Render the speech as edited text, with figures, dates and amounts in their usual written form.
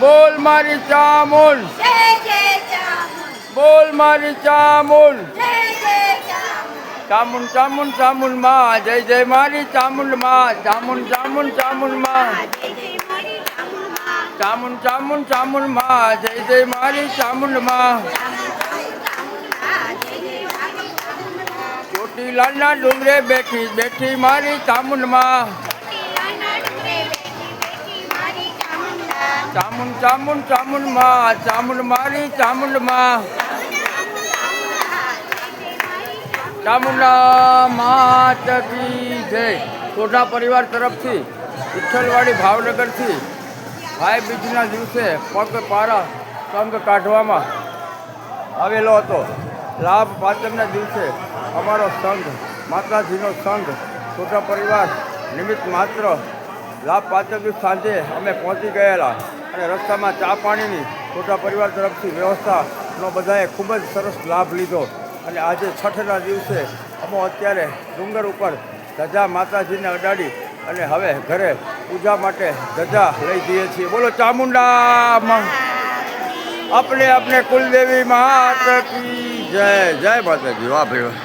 બોલ મારી ચામુંડ, બોલ મારી ચામુંડ, ચામુંડ ચામુંડ ચામુંડ માં જય જય મારી ચામુંડ માં, ચામુંડ ચામુંડ ચામુંડ માં, ચામુંડ ચામુંડ ચામુંડ માં જય જય મારી ચામુંડ માં. ચોટીલાના ડુંગરે બેઠી બેઠી મારી ચામુંડ માં, ચામુંડ ચામુંડ ચામુંડ માં, ચામુંડ મારી ચામુંડ માં. ચામુંડા માત કી જય. સોઢા પરિવાર તરફથી વિઠ્ઠલવાડી ભાવનગરથી ભાઈ બીજના દિવસે પગપાળા સંઘ કાઢવામાં આવેલો હતો. લાભ પાંચમના દિવસે અમારો સંઘ, માતાજીનો સંઘ, સોઢા પરિવાર નિમિત્ત માત્ર લાભ પાંચમ દિવસ સાંજે અમે પહોંચી ગયેલા અને રસ્તામાં ચા પાણીની સોઢા પરિવાર તરફથી વ્યવસ્થાનો બધાએ ખૂબ જ સરસ લાભ લીધો. અને આજે છઠના દિવસે અમે અત્યારે ડુંગર ઉપર ધજા માતાજીને અડાડી અને હવે ઘરે પૂજા માટે ધજા લઈ જઈએ છીએ. બોલો ચામુંડા આપણે કુલદેવી માત કી જય. જય માતાજી. વાહ ભાઈ.